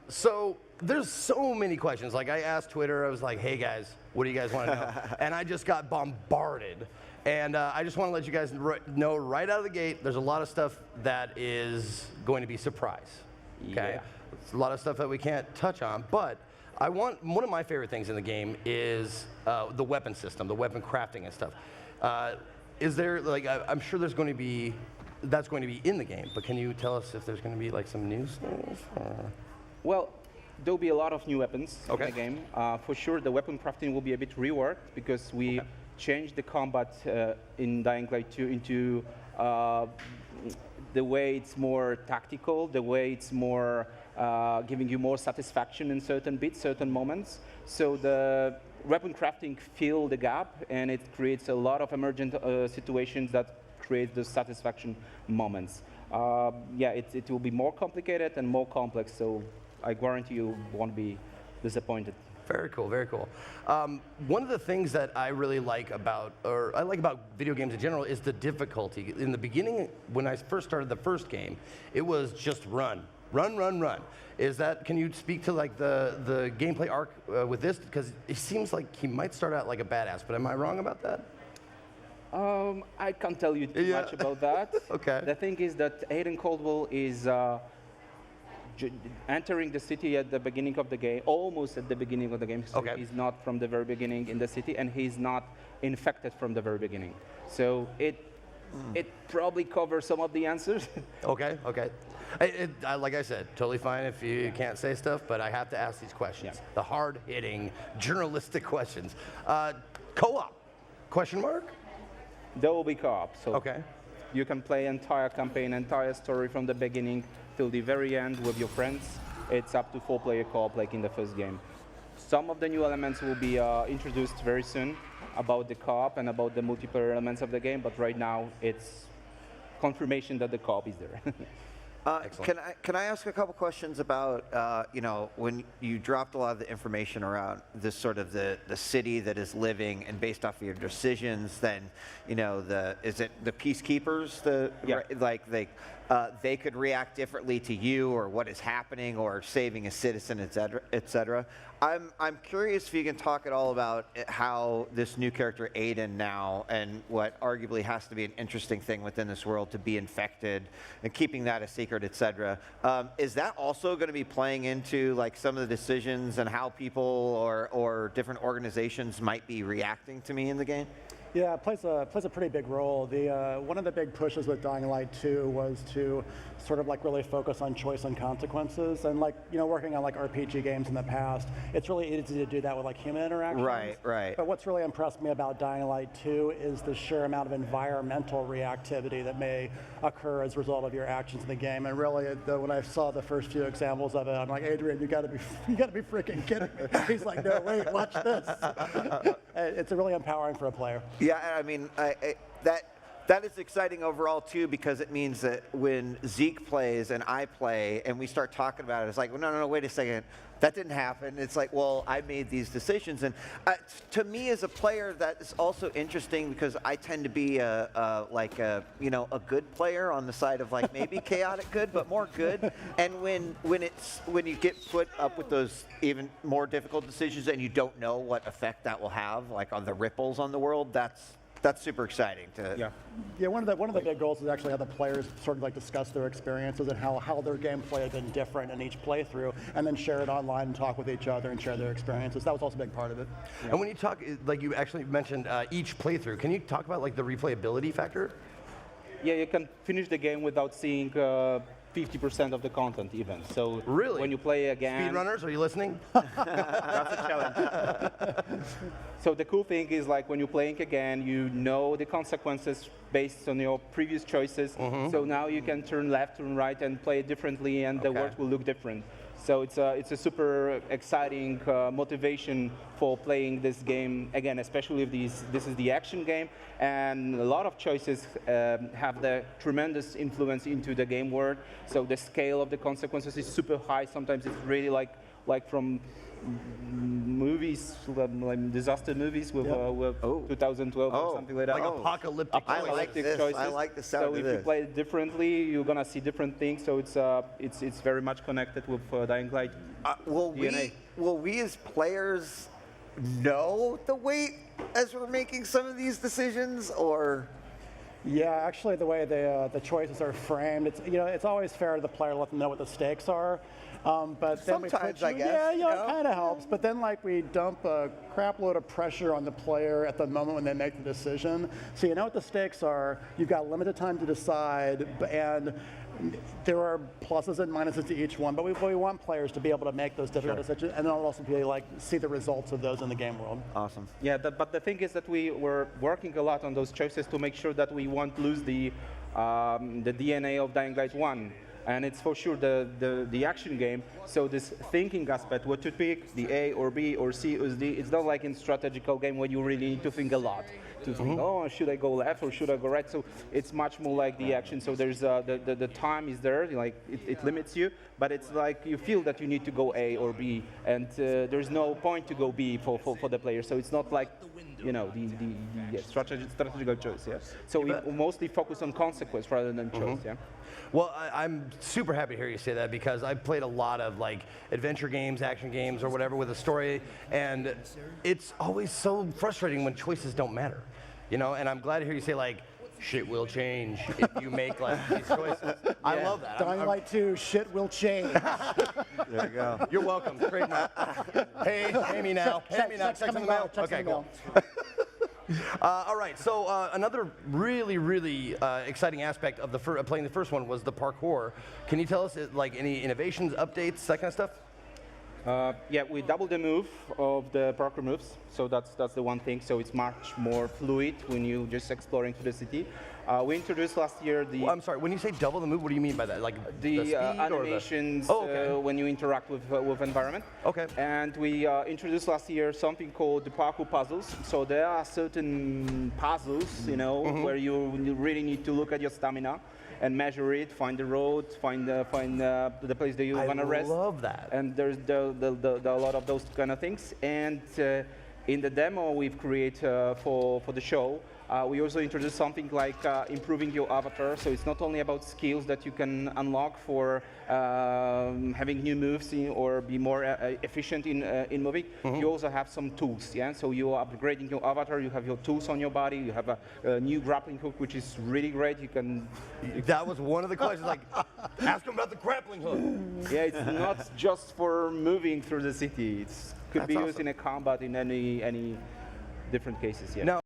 So there's so many questions. Like I asked Twitter, I was like, "Hey guys, what do you guys want to know?" And I just got bombarded. And I just want to let you guys know right out of the gate, there's a lot of stuff that is going to be surprise. Okay, it's a lot of stuff that we can't touch on, but one of my favorite things in the game is the weapon system, the weapon crafting and stuff. Is there like I'm sure there's going to be that's going to be in the game, but can you tell us if there's going to be like some news things? Well, there'll be a lot of new weapons in Okay. the game. For sure, the weapon crafting will be a bit reworked because we changed the combat in Dying Light 2 into the way it's more tactical, the way it's more giving you more satisfaction in certain bits, certain moments. So the weapon crafting fills the gap, and it creates a lot of emergent situations that create those satisfaction moments. Yeah, it will be more complicated and more complex, so I guarantee you won't be disappointed. Very cool, very cool. One of the things that I really like about, or I like about video games in general, is the difficulty. In the beginning, when I first started the first game, it was just run, run, run, run. Can you speak to like the gameplay arc with this? Because it seems like he might start out like a badass, but am I wrong about that? I can't tell you too much about that. Okay. The thing is that Aiden Caldwell is entering the city at the beginning of the game, almost at the beginning of the game. So Okay. he's not from the very beginning in the city, and he's not infected from the very beginning. So it probably covers some of the answers. Okay, okay. Like I said, totally fine if you can't say stuff, but I have to ask these questions. Yeah. The hard-hitting, journalistic questions. Co-op, question mark? There will be co-op. So Okay. you can play entire campaign, entire story from the beginning till the very end with your friends. It's up to 4-player co-op like in the first game. Some of the new elements will be introduced very soon about the co-op and about the multiplayer elements of the game, but right now it's confirmation that the co-op is there. Can I ask a couple questions about when you dropped a lot of the information around this sort of the city that is living and based off of your decisions, then is it the peacekeepers they could react differently to you or what is happening or saving a citizen, et cetera. I'm curious if you can talk at all about how this new character Aiden now and what arguably has to be an interesting thing within this world to be infected and keeping that a secret, et cetera. Is that also going to be playing into like some of the decisions and how people or different organizations might be reacting to me in the game? Yeah, it plays a pretty big role. One of the big pushes with Dying Light 2 was to sort of like really focus on choice and consequences. And like, working on like RPG games in the past, it's really easy to do that with like human interactions. Right, right. But what's really impressed me about Dying Light 2 is the sheer amount of environmental reactivity that may occur as a result of your actions in the game. And really, when I saw the first few examples of it, I'm like, Adrian, you gotta be freaking kidding me. He's like, no, wait, watch this. It's really empowering for a player. Yeah, I mean, that is exciting overall too, because it means that when Zeke plays and I play and we start talking about it, it's like, well, no, wait a second, that didn't happen. It's like, well, I made these decisions, and to me as a player, that is also interesting because I tend to be a good player on the side of like maybe chaotic good, but more good. And when you get put up with those even more difficult decisions and you don't know what effect that will have, like on the ripples on the world, that's super exciting to. Yeah, one of the big goals is actually how the players sort of like discuss their experiences and how their gameplay has been different in each playthrough, and then share it online and talk with each other and share their experiences. That was also a big part of it. Yeah. And when you talk, like you actually mentioned each playthrough, can you talk about like the replayability factor? Yeah, you can finish the game without seeing 50% of the content even. So really, when you play again, speedrunners, are you listening? That's a challenge. So the cool thing is like when you're playing again, you know the consequences based on your previous choices. So now you can turn left, turn right, and play it differently, and the world will look different. So it's a super exciting motivation for playing this game again, especially if this is the action game, and a lot of choices have the tremendous influence into the game world. So the scale of the consequences is super high. Sometimes it's really like like from movies, like disaster movies with 2012 or something like that. Like apocalyptic I like this. choices. I like the sound so of if this. you play it differently, you're gonna see different things. So it's very much connected with Dying Light. DNA. Will we as players know the weight as we're making some of these decisions, or? Yeah, actually, the way the choices are framed, it's always fair to the player to let them know what the stakes are. But then Sometimes, we I put guess, yeah, you it know? kind of helps. But then, we dump a crap load of pressure on the player at the moment when they make the decision. So you know what the stakes are. You've got limited time to decide, and there are pluses and minuses to each one. But we want players to be able to make those difficult decisions, and then also be see the results of those in the game world. Awesome. Yeah, but the thing is that we were working a lot on those choices to make sure that we won't lose the DNA of Dying Light 1. And it's for sure the action game. So this thinking aspect, what to pick, the A or B or C or D, it's not like in strategical game where you really need to think a lot. To think, oh, should I go left or should I go right? So it's much more like the action. So there's the time is there, like it limits you, but it's like you feel that you need to go A or B, and there's no point to go B for the player. So it's not like the strategical choice. Yeah. So we mostly focus on consequence rather than choice. Yeah. Well, I'm super happy to hear you say that because I've played a lot of adventure games, action games, or whatever with a story, and it's always so frustrating when choices don't matter, And I'm glad to hear you say shit will change if you make these choices. I love that. Dying Light 2, shit will change. There you go. You're welcome. Trademark. Pay me now. Pay me now. Checks in the mail. Okay, cool. All right, so another really, really exciting aspect of playing the first one was the parkour. Can you tell us any innovations, updates, that kind of stuff? Yeah, we doubled the move of the parkour moves, so that's the one thing. So it's much more fluid when you just exploring through the city. We introduced last year the. I'm sorry. When you say double the move, what do you mean by that? The speed animations when you interact with environment. Okay. And we introduced last year something called the parkour puzzles. So there are certain puzzles, where you really need to look at your stamina and measure it, find the road, find the place that you want to rest. I love that. And there's a lot of those kind of things. And in the demo we've created for the show, we also introduced something like improving your avatar. So it's not only about skills that you can unlock for having new moves or be more efficient in moving. You also have some tools. Yeah. So you are upgrading your avatar. You have your tools on your body. You have a new grappling hook, which is really great. You can. That was one of the questions. Ask him about the grappling hook. Yeah, it's not just for moving through the city. It could be used in a combat in any different cases. Yeah. No.